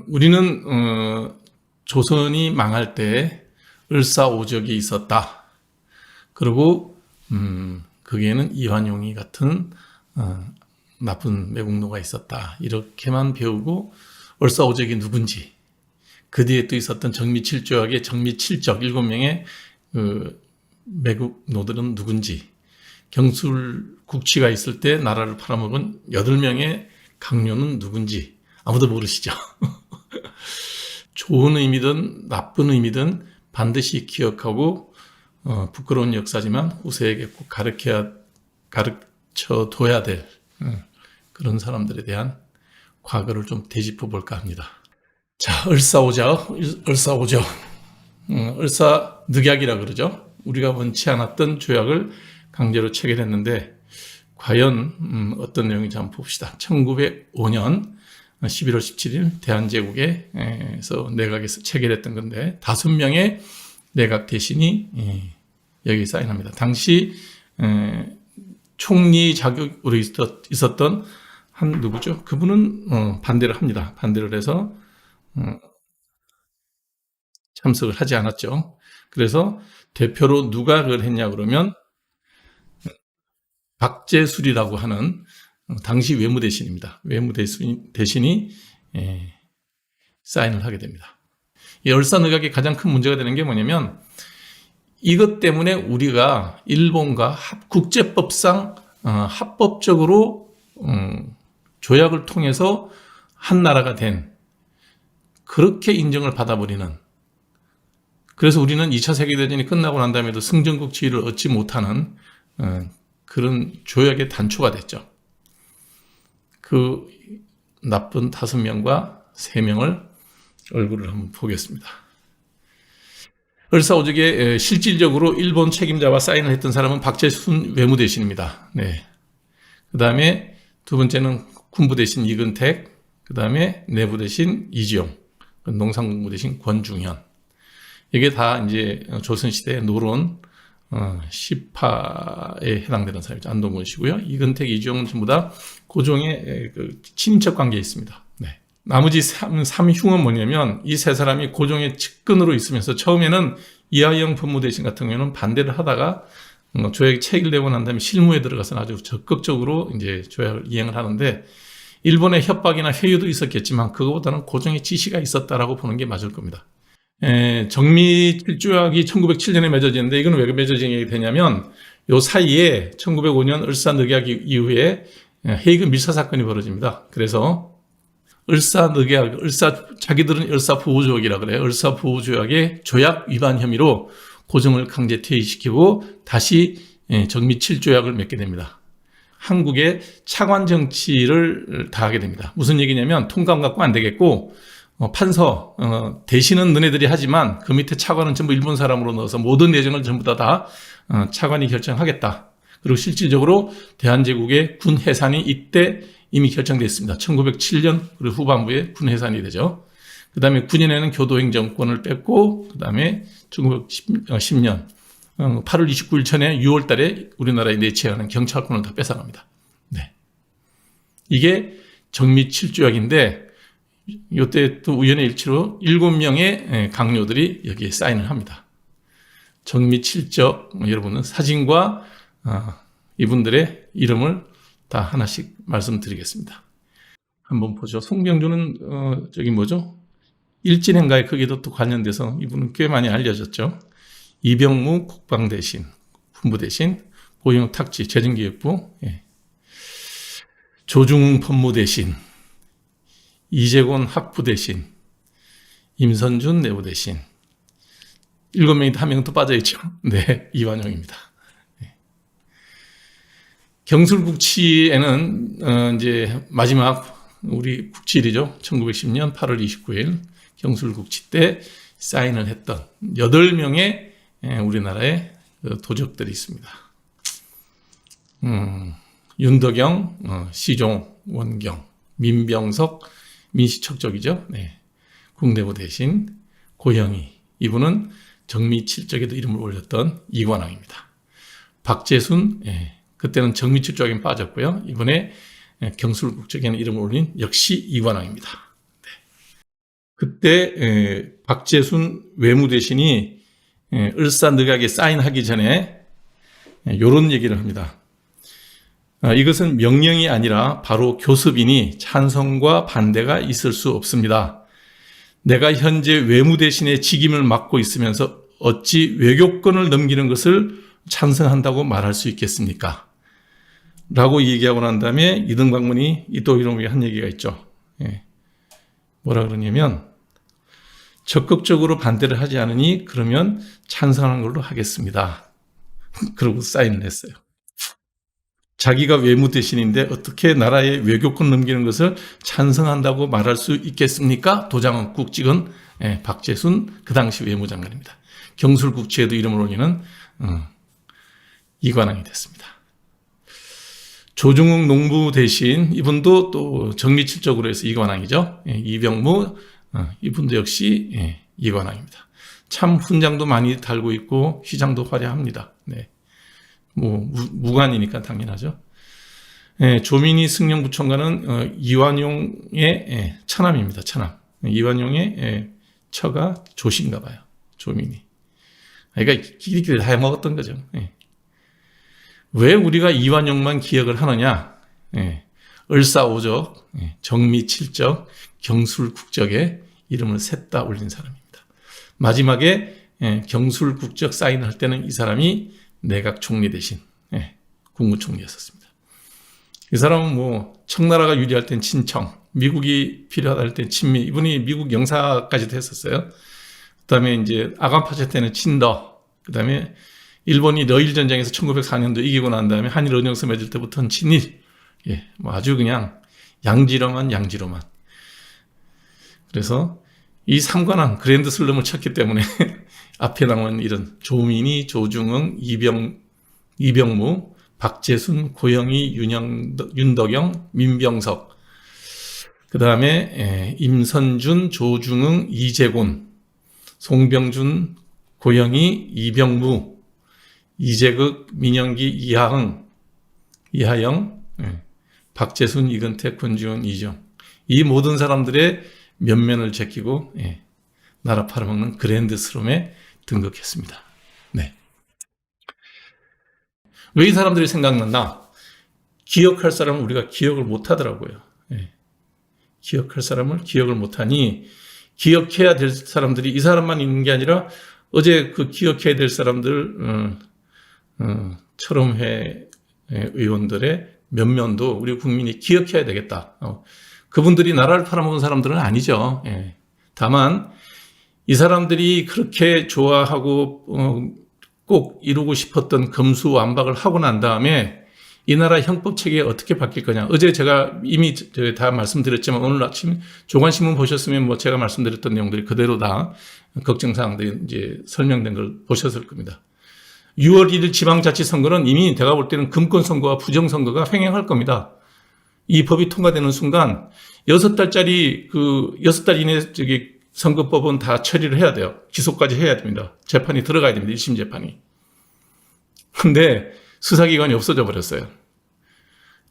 우리는 조선이 망할 때 을사오적이 있었다. 그리고 거기에는 이완용이 같은 나쁜 매국노가 있었다. 이렇게만 배우고 을사오적이 누군지, 그 뒤에 또 있었던 정미칠조약의 정미칠적 7명의 매국노들은 누군지, 경술국치가 있을 때 나라를 팔아먹은 8명의 강요는 누군지 아무도 모르시죠. 좋은 의미든 나쁜 의미든 반드시 기억하고 부끄러운 역사지만 후세에게 꼭 가르쳐둬야 될 그런 사람들에 대한 과거를 좀 되짚어 볼까 합니다. 자, 을사오적, 을사늑약이라 그러죠. 우리가 원치 않았던 조약을 강제로 체결했는데 과연 어떤 내용인지 한번 봅시다. 1905년 11월 17일 대한제국에서 내각에서 체결했던 건데 5명의 내각 대신이 여기 사인합니다. 당시 총리 자격으로 있었던 한 누구죠? 그분은 반대를 합니다. 반대를 해서 참석을 하지 않았죠. 그래서 대표로 누가 그걸 했냐 그러면 박재술이라고 하는 당시 외무대신입니다. 외무대신이 사인을 하게 됩니다. 이 을사늑약의 가장 큰 문제가 되는 게 뭐냐면 이것 때문에 우리가 일본과 국제법상 합법적으로 조약을 통해서 한 나라가 된, 그렇게 인정을 받아버리는, 그래서 우리는 2차 세계대전이 끝나고 난 다음에도 승전국 지위를 얻지 못하는 그런 조약의 단초가 됐죠. 그 나쁜 5명과 3명을 얼굴을 한번 보겠습니다. 을사오적에 실질적으로 일본 책임자와 사인을 했던 사람은 박재순 외무대신입니다. 네. 그 다음에 두 번째는 군부 대신 이근택, 그 다음에 내부 대신 이지용, 농상공부 대신 권중현. 이게 다 이제 조선시대 노론 10파에 해당되는 사람이죠. 안동근 씨고요. 이근택, 이지용은 전부 다 고종의 친인척 관계에 있습니다. 네. 나머지 3흉은 뭐냐면 이 세 사람이 고종의 측근으로 있으면서 처음에는 이하영 법무대신 같은 경우는 반대를 하다가 조약이 체결되고 난 다음에 실무에 들어가서 아주 적극적으로 이제 조약을 이행을 하는데 일본의 협박이나 회유도 있었겠지만 그거보다는 고종의 지시가 있었다라고 보는 게 맞을 겁니다. 정미칠조약이 1907년에 맺어지는데 이건 왜 맺어지게 되냐면 요 사이에 1905년 을사늑약 이후에 헤이그 밀사 사건이 벌어집니다. 그래서 을사늑약, 자기들은 을사보호조약이라 그래요. 을사보호조약의 조약 위반 혐의로 고종을 강제 퇴위시키고 다시 정미칠조약을 맺게 됩니다. 한국의 차관 정치를 다하게 됩니다. 무슨 얘기냐면 통감 갖고 안 되겠고 판서 대신은 너네들이 하지만 그 밑에 차관은 전부 일본 사람으로 넣어서 모든 내정을 전부 다 차관이 결정하겠다. 그리고 실질적으로 대한제국의 군 해산이 이때 이미 결정되어 있습니다. 1907년 그리고 후반부에 군 해산이 되죠. 그 다음에 9년에는 교도행정권을 뺐고 그 다음에 1910년 8월 29일 전에 6월 달에 우리나라에 내치하는 경찰권을 다 뺏어갑니다. 네. 이게 정미칠조약인데 이때 또 우연의 일치로 7명의 강요들이 여기에 사인을 합니다. 정미칠적 여러분은 사진과 이분들의 이름을 다 하나씩 말씀드리겠습니다. 한번 보죠. 송병주는 저기 뭐죠? 일진행가에 거기도 또 관련돼서 이분은 꽤 많이 알려졌죠. 이병무 국방대신, 군부대신, 고영 탁지, 재정기획부, 조중웅 법무대신, 이재곤 학부대신, 임선준 내부대신, 7명이 한 명 또 빠져있죠. 네, 이완용입니다. 경술국치에는 이제 마지막 우리 국치일이죠. 1910년 8월 29일 경술국치 때 사인을 했던 8명의 우리나라의 도적들이 있습니다. 윤덕영, 시종, 원경, 민병석, 민시척적이죠. 네. 국내부 대신 고영희, 이분은 정미칠적에도 이름을 올렸던 이관왕입니다. 박재순, 그때는 정미칠적에는 빠졌고요. 이번에 경술국적에는 이름을 올린 역시 이관왕입니다. 그때 박재순 외무대신이 을사늑약에 사인하기 전에 이런 얘기를 합니다. 이것은 명령이 아니라 바로 교섭이니 찬성과 반대가 있을 수 없습니다. 내가 현재 외무대신의 직임을 맡고 있으면서 어찌 외교권을 넘기는 것을 찬성한다고 말할 수 있겠습니까? 라고 얘기하고 난 다음에 이등박문이 또 이런 한 얘기가 있죠. 뭐라 그러냐면 적극적으로 반대를 하지 않으니 그러면 찬성하는 걸로 하겠습니다. 그러고 사인을 했어요. 자기가 외무대신인데 어떻게 나라의 외교권 넘기는 것을 찬성한다고 말할 수 있겠습니까? 도장은 꾹 찍은 박재순 그 당시 외무장관입니다. 경술국치에도 이름을 올리는 이관왕이 됐습니다. 조중웅 농부대신 이분도 또 정리칠적으로 해서 이관왕이죠. 이병무 이분도 역시 이관왕입니다. 참 훈장도 많이 달고 있고 휘장도 화려합니다. 네. 무관이니까 당연하죠. 조민희 승령부총관은 이완용의 처남입니다. 처남. 이완용의 처가 조신가 봐요. 조민희. 그러니까 끼리끼리 다 해먹었던 거죠. 왜 우리가 이완용만 기억을 하느냐? 을사오적, 정미칠적, 경술국적에 이름을 셋 다 올린 사람입니다. 마지막에 경술국적 사인을 할 때는 이 사람이 내각 총리 대신 국무총리였었습니다. 이 사람은 청나라가 유리할 땐 친청, 미국이 필요하다 할 땐 친미, 이분이 미국 영사까지도 했었어요. 그 다음에 이제 아간파체 때는 친더, 그 다음에 일본이 러일 전쟁에서 1904년도 이기고 난 다음에 한일 언영서 맺을 때부터는 친일, 아주 그냥 양지로만. 그래서 이 삼관왕 그랜드 슬럼을 쳤기 때문에 앞에 나온 이런 조민희, 조중흥, 이병무, 박재순, 고영희, 윤덕영, 민병석, 그 다음에 임선준, 조중흥, 이재곤, 송병준, 고영희, 이병무, 이재극, 민영기, 이하영, 박재순, 이근택, 권지훈, 이정, 이 모든 사람들의 면면을 제끼고 나라 팔아먹는 그랜드 슬럼에 등극했습니다. 네. 왜 이 사람들이 생각났나? 기억할 사람은 우리가 기억을 못하더라고요. 기억할 사람을 기억을 못하니 기억해야 될 사람들이 이 사람만 있는 게 아니라 어제 그 기억해야 될 사람들 철험회 의원들의 면면도 우리 국민이 기억해야 되겠다. 그분들이 나라를 팔아먹은 사람들은 아니죠. 다만 이 사람들이 그렇게 좋아하고 꼭 이루고 싶었던 검수완박을 하고 난 다음에 이 나라 형법체계가 어떻게 바뀔 거냐. 어제 제가 이미 다 말씀드렸지만 오늘 아침 조간신문 보셨으면 제가 말씀드렸던 내용들이 그대로 다 걱정사항들이 이제 설명된 걸 보셨을 겁니다. 6월 1일 지방자치선거는 이미 제가 볼 때는 금권선거와 부정선거가 횡행할 겁니다. 이 법이 통과되는 순간 6달짜리 6달 이내 선거법은 다 처리를 해야 돼요. 기소까지 해야 됩니다. 재판이 들어가야 됩니다. 1심 재판이. 근데 수사기관이 없어져 버렸어요.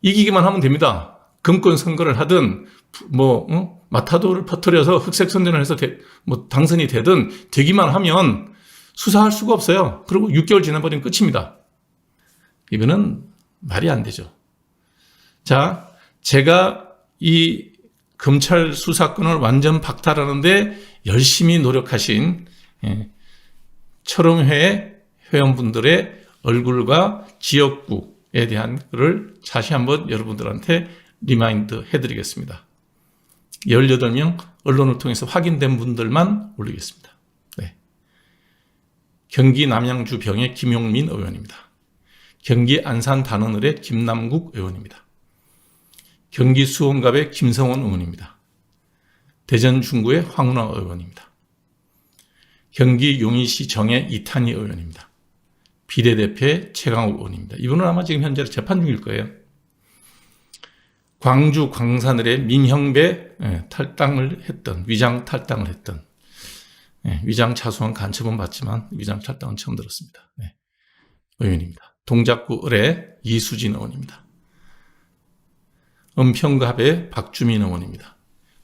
이기기만 하면 됩니다. 금권 선거를 하든 마타도를 퍼뜨려서 흑색 선전을 해서 당선이 되든 되기만 하면 수사할 수가 없어요. 그리고 6개월 지나버리면 끝입니다. 이거는 말이 안 되죠. 자, 제가 이 검찰 수사권을 완전 박탈하는데 열심히 노력하신 철험회 회원분들의 얼굴과 지역구에 대한 것을 다시 한번 여러분들한테 리마인드 해드리겠습니다. 18명 언론을 통해서 확인된 분들만 올리겠습니다. 네. 경기 남양주 병의 김용민 의원입니다. 경기 안산 단원을의 김남국 의원입니다. 경기 수원갑의 김성원 의원입니다. 대전 중구의 황운하 의원입니다. 경기 용인시 정의 이탄희 의원입니다. 비례대표의 최강욱 의원입니다. 이분은 아마 지금 현재 재판 중일 거예요. 광주 광산을의 민형배 위장 탈당을 했던 위장 차수원 간첩은 봤지만 위장 탈당은 처음 들었습니다. 의원입니다. 동작구 을의 이수진 의원입니다. 은평갑의 박주민 의원입니다.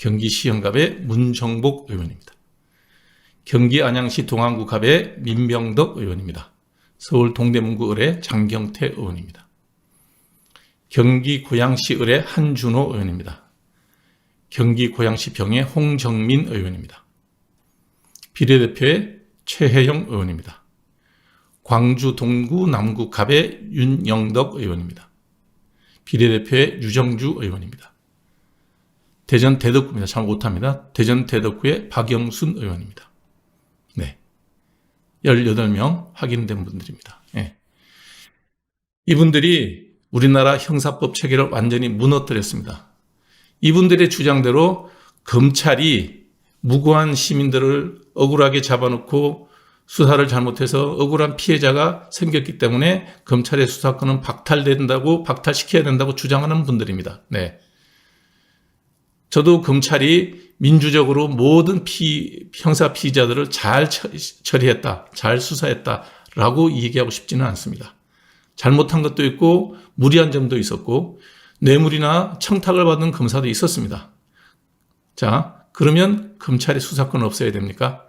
경기 시흥갑의 문정복 의원입니다. 경기 안양시 동안구갑의 민병덕 의원입니다. 서울 동대문구 을의 장경태 의원입니다. 경기 고양시 을의 한준호 의원입니다. 경기 고양시 병의 홍정민 의원입니다. 비례대표의 최혜영 의원입니다. 광주 동구 남구갑의 윤영덕 의원입니다. 비례대표의 유정주 의원입니다. 대전 대덕구입니다. 잘 못합니다. 대전 대덕구의 박영순 의원입니다. 네. 18명 확인된 분들입니다. 네. 이분들이 우리나라 형사법 체계를 완전히 무너뜨렸습니다. 이분들의 주장대로 검찰이 무고한 시민들을 억울하게 잡아놓고 수사를 잘못해서 억울한 피해자가 생겼기 때문에 검찰의 수사권은 박탈시켜야 된다고 주장하는 분들입니다. 네. 저도 검찰이 민주적으로 모든 형사 피의자들을 잘 처리했다, 잘 수사했다라고 얘기하고 싶지는 않습니다. 잘못한 것도 있고 무리한 점도 있었고 뇌물이나 청탁을 받은 검사도 있었습니다. 자, 그러면 검찰의 수사권은 없어야 됩니까?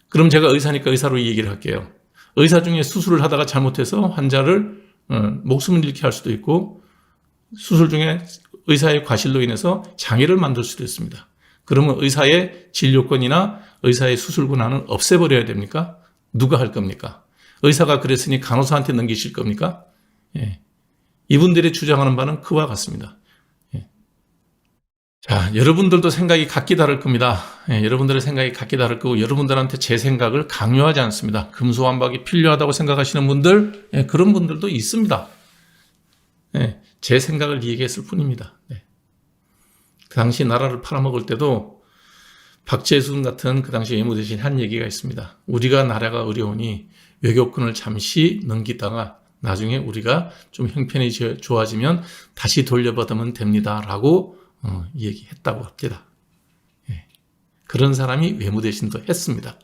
그럼 제가 의사니까 의사로 얘기를 할게요. 의사 중에 수술을 하다가 잘못해서 환자를 목숨을 잃게 할 수도 있고 수술 중에 의사의 과실로 인해서 장애를 만들 수도 있습니다. 그러면 의사의 진료권이나 의사의 수술 권한은 없애버려야 됩니까? 누가 할 겁니까? 의사가 그랬으니 간호사한테 넘기실 겁니까? 예. 이분들이 주장하는 바는 그와 같습니다. 예. 자, 여러분들도 생각이 각기 다를 겁니다. 예, 여러분들의 생각이 각기 다를 거고 여러분들한테 제 생각을 강요하지 않습니다. 금수완박이 필요하다고 생각하시는 분들, 예, 그런 분들도 있습니다. 예, 제 생각을 얘기했을 뿐입니다. 네. 그 당시 나라를 팔아먹을 때도 박재순 같은 그 당시 외무대신이 한 얘기가 있습니다. 우리가 나라가 어려우니 외교권을 잠시 넘기다가 나중에 우리가 좀 형편이 좋아지면 다시 돌려받으면 됩니다라고 얘기했다고 합니다. 예. 그런 사람이 외무대신도 했습니다.